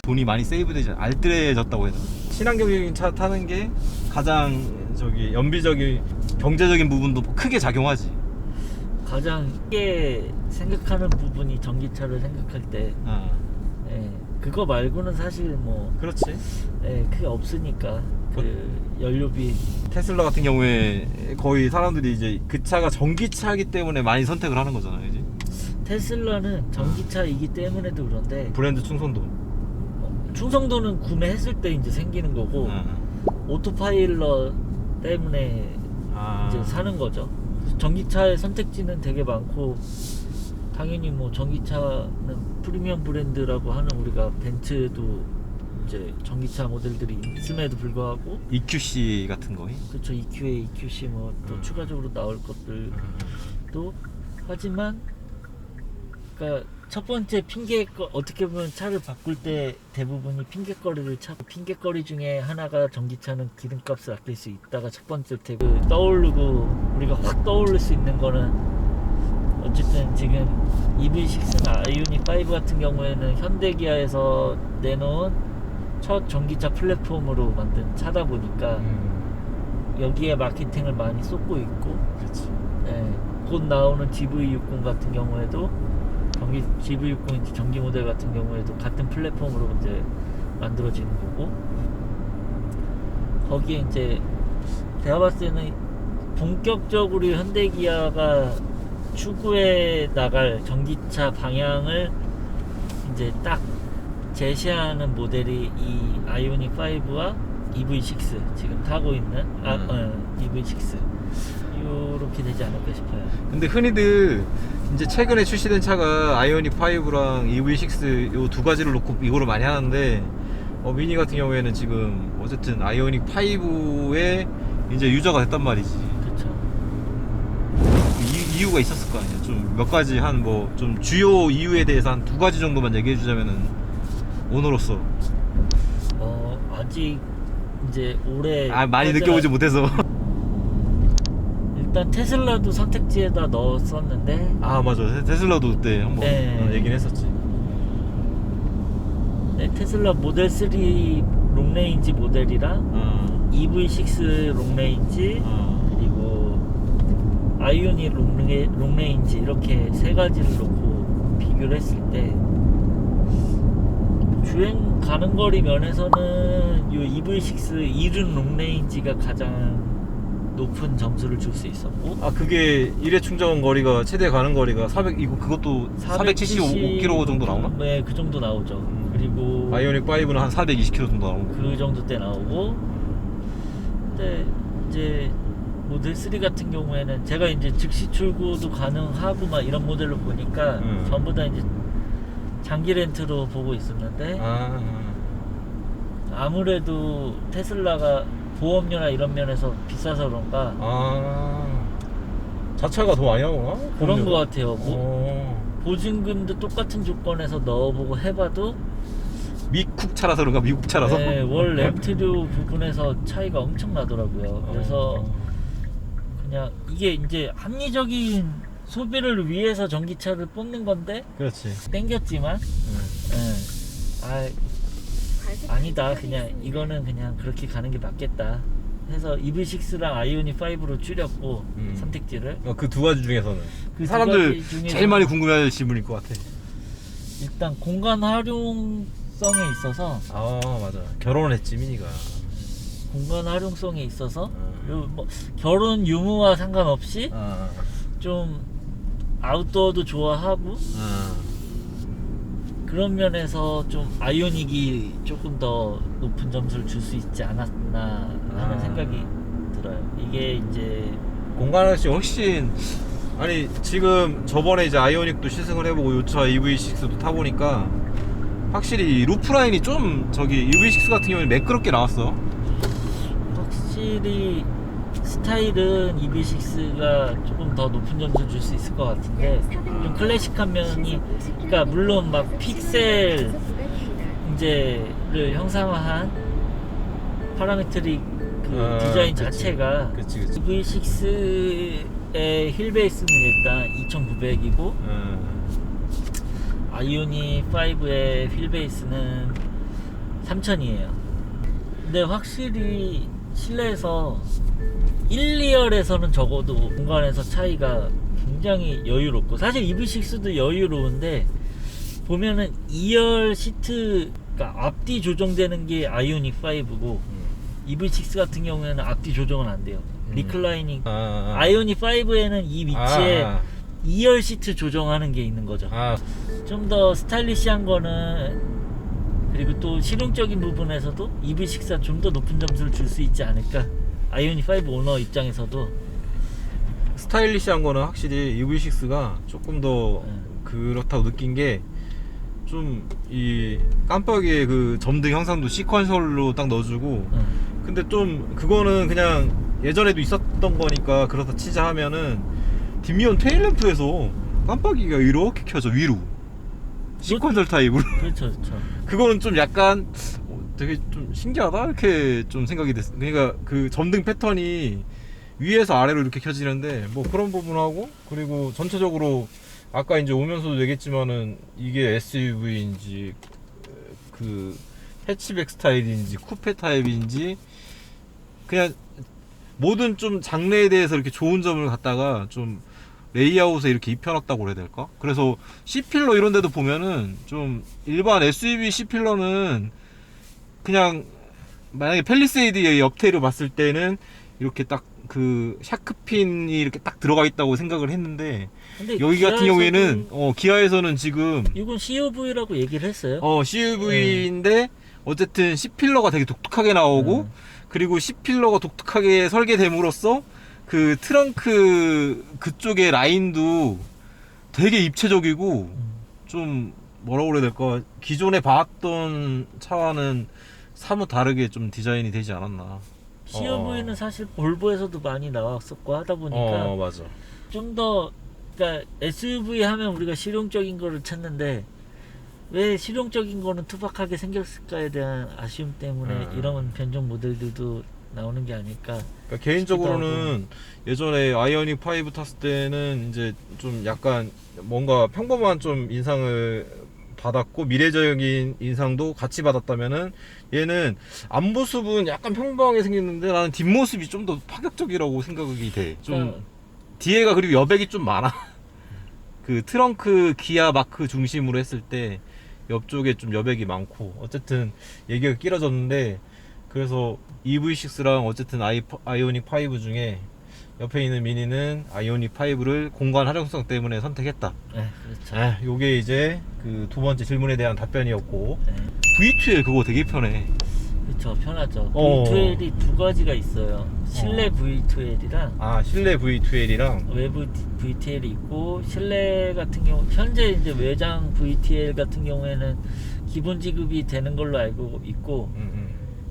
돈이 많이 세이브되지 알뜰해졌다고 해야 되나? 친환경적인 차 타는 게 가장 저기 연비적인 경제적인 부분도 크게 작용하지. 가장 크게 생각하는 부분이 전기차를 생각할 때 예, 그거 말고는 사실 뭐 그렇지. 예, 크게 없으니까 그 연료비. 테슬라 같은 경우에 거의 사람들이 이제 그 차가 전기차이기 때문에 많이 선택을 하는 거잖아요, 이제. 테슬라는 전기차이기 때문에도 그런데 브랜드 충성도. 충성도는 구매했을 때 이제 생기는 거고 오토파일럿 때문에 이제 사는 거죠. 전기차의 선택지는 되게 많고 당연히 뭐 전기차는 프리미엄 브랜드라고 하는 우리가 벤츠도 이제 전기차 모델들이 있음에도 불구하고 EQC 같은 거. 그렇죠. EQA, EQC 뭐 또 추가적으로 나올 것들도 하지만 그러니까 첫 번째 어떻게 보면 차를 바꿀 때 대부분이 핑계거리를 찾고 핑계거리 중에 하나가 전기차는 기름값을 아낄 수 있다가 첫 번째 떠오르고 우리가 확 떠오를 수 있는 거는 어쨌든 지금 EV6나 아이오닉5 같은 경우에는 현대기아에서 내놓은 첫 전기차 플랫폼으로 만든 차다 보니까 여기에 마케팅을 많이 쏟고 있고 그렇지. 예, 곧 나오는 GV60 같은 경우에도 GV60 전기 모델 같은 경우에도 같은 플랫폼으로 이제 만들어지는 거고 거기에 이제 제가 봤을 때는 본격적으로 현대기아가 추구해 나갈 전기차 방향을 이제 딱 제시하는 모델이 이 아이오닉 5와 EV6 지금 타고 있는 EV6 이렇게 되지 않을까 싶어요. 근데 흔히들 이제 최근에 출시된 차가 아이오닉 5랑 EV6 요 두 가지를 놓고 이거를 많이 하는데 미니 같은 경우에는 지금 어쨌든 아이오닉 5의 이제 유저가 됐단 말이지. 그렇죠. 이유가 있었을 거 아니야. 좀 몇 가지 한 뭐 좀 주요 이유에 대해서 한 두 가지 정도만 얘기해 주자면은 오너로서 아직 이제 올해 많이 느껴보지 못해서 일단 테슬라도 선택지에다 넣었었는데 맞아. 테슬라도 그때 한번 얘기는 했었지. 네, 테슬라 모델 3 롱레인지 모델이랑 EV6 롱레인지 그리고 아이오닉 롱레인지 이렇게 세 가지를 놓고 비교를 했을 때 주행 가는 거리 면에서는 이 EV6 이른 롱레인지가 가장 높은 점수를 줄 수 있었고 그게 1회 충전 거리가 최대 가는 거리가 400 그것도 475km 정도 나오나? 네, 그 정도 나오죠. 그리고 아이오닉 5는 한 420km 정도 나오고 그 정도 때 나오고 근데 이제 모델 3 같은 경우에는 제가 이제 즉시 출고도 가능하고 막 이런 모델로 보니까 전부 다 이제 장기 렌트로 보고 있었는데 아무래도 테슬라가 보험료나 이런 면에서 비싸서 그런가 자차가 더 많이 나오나? 그런 거 같아요. 보증금도 똑같은 조건에서 넣어보고 해봐도 미국 차라서 그런가? 미국 차라서? 네, 월 렌트료 부분에서 차이가 엄청 나더라고요. 그래서 그냥 이게 이제 합리적인 소비를 위해서 전기차를 뽑는 건데 그렇지. 땡겼지만 아니다, 그냥 이거는 그냥 그렇게 가는 게 맞겠다 해서 EV6랑 아이오닉 5로 줄였고 선택지를 그 두 가지 중에서는 그 사람들 두 가지 제일 많이 궁금해할 질문일 것 같아. 일단 공간 활용성에 있어서 맞아. 결혼을 했지 미니가. 공간 활용성에 있어서 그리고 뭐 결혼 유무와 상관없이 좀 아웃도어도 좋아하고 그런 면에서 좀 아이오닉이 조금 더 높은 점수를 줄 수 있지 않았나 하는 생각이 들어요. 이게 이제 공간활용이 훨씬 지금 저번에 이제 아이오닉도 시승을 해보고 요차 EV6도 타보니까 확실히 루프라인이 좀 저기 EV6 같은 경우는 매끄럽게 나왔어. 확실히 스타일은 EV6가 조금 더 높은 점수를 줄 수 있을 것 같은데 좀 클래식한 면이 그러니까 물론 막 픽셀 이제를 형상화한 파라메트릭 그 디자인 자체가 그치. EV6의 힐 베이스는 일단 2900이고 아이오닉 5의 휠 베이스는 3,000이에요. 근데 확실히 실내에서 1, 2열에서는 적어도 공간에서 차이가 굉장히 여유롭고, 사실 EV6도 여유로운데 보면은 2열 시트, 그러니까 앞뒤 조정되는 게 아이오닉 5고 EV6 같은 경우에는 앞뒤 조정은 안 돼요. 리클라이닝. 아이오닉 5에는 이 위치에 2열 시트 조정하는 게 있는 거죠. 좀 더 스타일리시한 거는, 그리고 또 실용적인 부분에서도 EV6가 좀 더 높은 점수를 줄 수 있지 않을까. 아이오닉 5 오너 입장에서도 스타일리시한 거는 확실히 EV6가 조금 더 그렇다고 느낀 게, 좀 이 깜빡이의 그 점등 형상도 시퀀셜로 딱 넣어주고, 근데 좀 그거는 그냥 예전에도 있었던 거니까 그렇다 치자 하면은, 뒷면 테일램프에서 깜빡이가 이렇게 켜져, 위로 시퀀셜 타입으로. 그렇죠, 그렇죠. 그거는 좀 약간 되게 좀 신기하다 이렇게 좀 생각이 됐어. 그러니까 그 점등 패턴이 위에서 아래로 이렇게 켜지는데, 뭐 그런 부분하고, 그리고 전체적으로 아까 이제 오면서도 얘기했지만은 이게 SUV인지 그 해치백 스타일인지 쿠페 타입인지, 그냥 모든 좀 장르에 대해서 이렇게 좋은 점을 갖다가 좀 레이아웃에 이렇게 입혀놨다고 그래야 될까? 그래서 C필러 이런 데도 보면은 좀 일반 SUV C필러는 그냥 만약에 팰리세이드의 옆태를 봤을 때는 이렇게 딱 그 샤크핀이 이렇게 딱 들어가 있다고 생각을 했는데, 근데 여기 같은 경우에는 기아에서는 지금 이건 CUV라고 얘기를 했어요. CUV인데 어쨌든 C필러가 되게 독특하게 나오고, 그리고 C필러가 독특하게 설계됨으로써 그 트렁크 그쪽의 라인도 되게 입체적이고, 좀 뭐라고 그래야 될까, 기존에 봤던 차와는 사뭇 다르게 좀 디자인이 되지 않았나. CUV는 사실 볼보에서도 많이 나왔었고 하다 보니까 맞아. 좀 더, 그러니까 SUV 하면 우리가 실용적인 거를 찾는데 왜 실용적인 거는 투박하게 생겼을까에 대한 아쉬움 때문에 이런 변종 모델들도 나오는 게 아닐까. 그러니까 개인적으로는 예전에 아이오닉 5 탔을 때는 이제 좀 약간 뭔가 평범한 좀 인상을 받았고, 미래적인 인상도 같이 받았다면은, 얘는 앞모습은 약간 평범하게 생겼는데 나는 뒷모습이 좀 더 파격적이라고 생각이 돼. 좀 뒤에가, 그리고 여백이 좀 많아. 그 트렁크 기아 마크 중심으로 했을 때 옆쪽에 좀 여백이 많고, 어쨌든 얘기가 길어졌는데, 그래서 EV6랑 어쨌든 아이오닉 5 중에 옆에 있는 미니는 아이오닉 5를 공간 활용성 때문에 선택했다. 네, 그렇죠. 요게 이제 그 두 번째 질문에 대한 답변이었고, 네. V2L 그거 되게 편해. 그렇죠, 편하죠. V2L이 두 가지가 있어요. 실내 V2L이랑 실내 V2L이랑 외부 VTL이 있고, 실내 같은 경우 현재 이제 외장 VTL 같은 경우에는 기본 지급이 되는 걸로 알고 있고,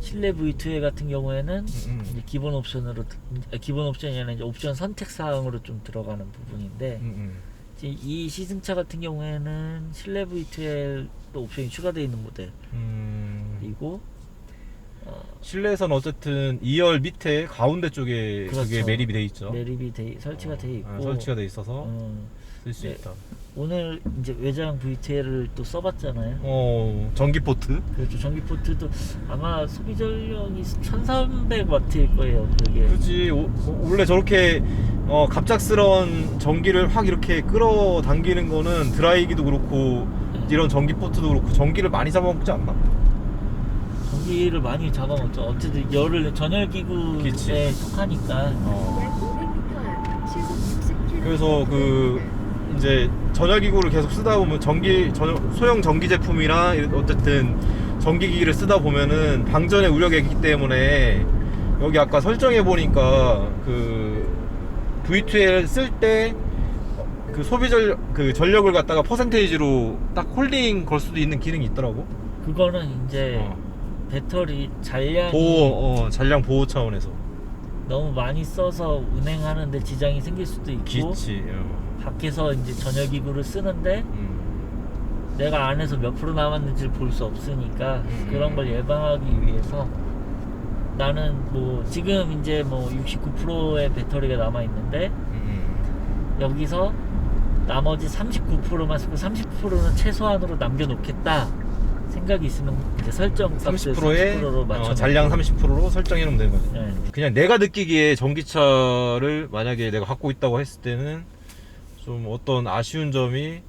실내 V2L 같은 경우에는 이제 기본 옵션으로, 기본 옵션이 아니라 이제 옵션 선택 사항으로 좀 들어가는 부분인데, 이제 이 시승차 같은 경우에는 실내 V2L 또 옵션이 추가되어 있는 모델. 그리고 실내에서는 어쨌든 2열 밑에 가운데 쪽에 그렇죠. 그게 매립이 돼 있죠. 매립이 설치가 돼 있고, 설치가 돼 있어서 쓸 수 네. 있다. 오늘 이제 외장 VTL을 또 써봤잖아요. 전기 포트. 그렇죠. 전기 포트도 아마 소비 전력이 1300W일 거예요. 그게. 그렇지. 원래 저렇게 갑작스러운 전기를 확 이렇게 끌어당기는 거는 드라이기도 그렇고 이런 전기 포트도 그렇고 전기를 많이 잡아먹지 않나? 전기를 많이 잡아먹죠. 어쨌든 열을 전열기구에 속하니까. 그래서 이제 전열기구를 계속 쓰다 보면 소형 전기 제품이나 어쨌든 전기기기를 쓰다 보면은 방전의 우려가 있기 때문에, 여기 아까 설정해 보니까 그 V2L 쓸 때 그 전력을 갖다가 퍼센테이지로 딱 홀딩 걸 수도 있는 기능이 있더라고. 그거는 이제 배터리 잔량이 잔량 보호 차원에서 너무 많이 써서 운행하는데 지장이 생길 수도 있고, 밖에서 이제 전열기구를 쓰는데 내가 안에서 몇 프로 남았는지를 볼 수 없으니까 그런 걸 예방하기 위해서 나는 뭐 지금 이제 뭐 69%의 배터리가 남아 있는데 여기서 나머지 39%만 쓰고 30%는 최소한으로 남겨놓겠다 생각이 있으면 이제 설정 값을 30%에 30%로 맞춰 잔량 30%로 설정해 놓으면 되는 거죠. 네. 그냥 내가 느끼기에 전기차를 만약에 내가 갖고 있다고 했을 때는 좀 어떤 아쉬운 점이,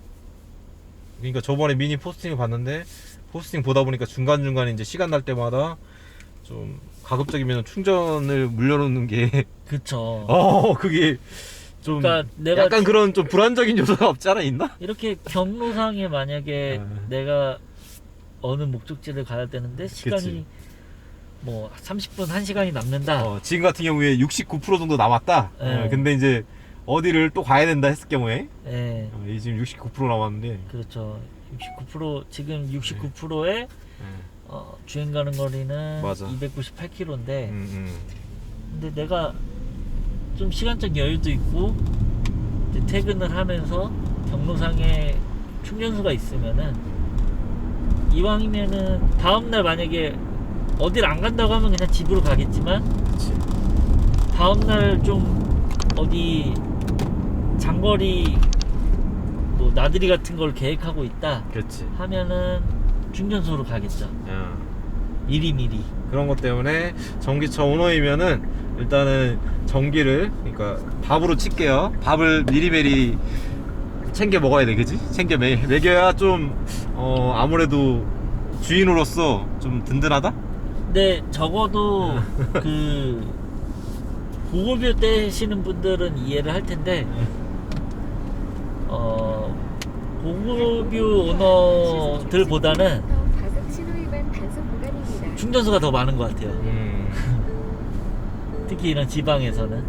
그러니까 저번에 미니 포스팅을 봤는데 포스팅 보다 보니까 중간중간에 이제 시간 날 때마다 좀 가급적이면 충전을 물려놓는 게 그쵸. 그게 좀 그러니까 내가 약간 그런 좀 불안적인 요소가 없지 않아 있나? 이렇게 경로상에 만약에 내가 어느 목적지를 가야 되는데 시간이 그치. 뭐 30분 1시간이 남는다. 지금 같은 경우에 69% 정도 남았다. 네. 근데 이제 어디를 또 가야 된다 했을 경우에 네. 지금 69% 남았는데 그렇죠. 69% 지금 69%의 주행 가는 거리는 맞아. 298km인데 근데 내가 좀 시간적 여유도 있고 이제 퇴근을 하면서 경로상에 충전소가 있으면은 이왕이면은 다음날 만약에 어딜 안 간다고 하면 그냥 집으로 가겠지만 그치. 다음날 좀 어디 장거리 뭐 나들이 같은 걸 계획하고 있다 그렇지. 하면은 충전소로 가겠죠. 야. 미리미리. 그런 것 때문에 전기차 오너이면은 일단은 전기를, 그러니까 밥으로 칠게요. 밥을 미리미리 챙겨 먹어야 돼, 그지? 챙겨 먹여야 좀 아무래도 주인으로서 좀 든든하다? 근데 적어도 그 보급유 떼시는 분들은 이해를 할 텐데 보급유 오너들보다는 충전소가 더 많은 것 같아요. 특히 이런 지방에서는.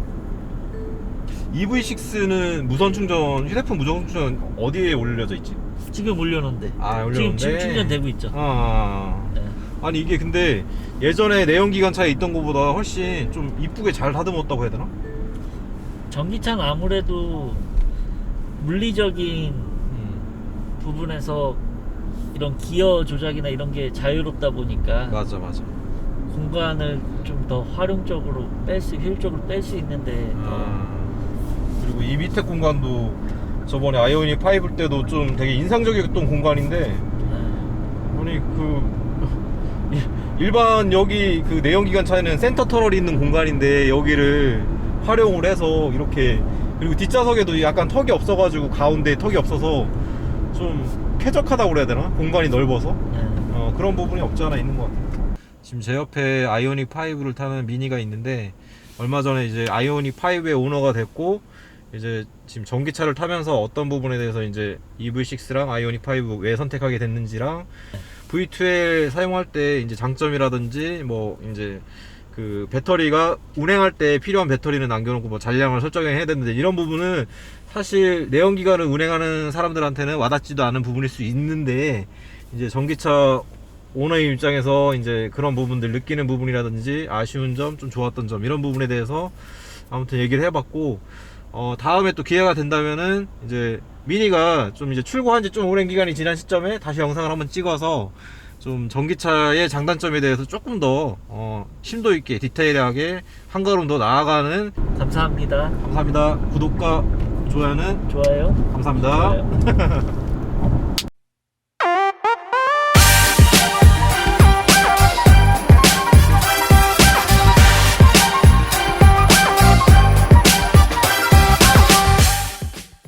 EV6는 무선 충전, 휴대폰 무선 충전 어디에 올려져 있지? 지금 올려놓은데. 올려놓은데? 지금 충전되고 있죠. 네. 아니 이게 근데 예전에 내연기관차에 있던 것보다 훨씬 좀 이쁘게 잘 다듬었다고 해야 되나? 전기차는 아무래도 물리적인 부분에서 이런 기어 조작이나 이런 게 자유롭다 보니까 맞아. 공간을 좀 더 활용적으로 효율적으로 뺄 수 있는데 그리고 이 밑에 공간도 저번에 아이오닉 5 때도 좀 되게 인상적이었던 공간인데, 아니 일반 여기 그 내연기관차에는 센터 터널이 있는 공간인데 여기를 활용을 해서 이렇게, 그리고 뒷좌석에도 약간 턱이 없어가지고 가운데 턱이 없어서 좀 쾌적하다고 그래야 되나? 공간이 넓어서 그런 부분이 없지 않아 있는 것 같아요. 지금 제 옆에 아이오닉 5를 타는 미니가 있는데 얼마 전에 이제 아이오닉 5의 오너가 됐고, 이제 지금 전기차를 타면서 어떤 부분에 대해서 이제 EV6랑 아이오닉 5 왜 선택하게 됐는지랑 V12 사용할 때 이제 장점이라든지 뭐 이제 그 배터리가 운행할 때 필요한 배터리는 남겨놓고 뭐 잔량을 설정해야 되는데 이런 부분은 사실 내연기관을 운행하는 사람들한테는 와닿지도 않은 부분일 수 있는데, 이제 전기차 오너의 입장에서 이제 그런 부분들 느끼는 부분이라든지 아쉬운 점, 좀 좋았던 점, 이런 부분에 대해서 아무튼 얘기를 해봤고, 다음에 또 기회가 된다면은 이제 미니가 좀 이제 출고한 지 좀 오랜 기간이 지난 시점에 다시 영상을 한번 찍어서 좀 전기차의 장단점에 대해서 조금 더 심도 있게 디테일하게 한 걸음 더 나아가는. 감사합니다. 감사합니다. 구독과 좋아요는 좋아요. 감사합니다. 좋아요.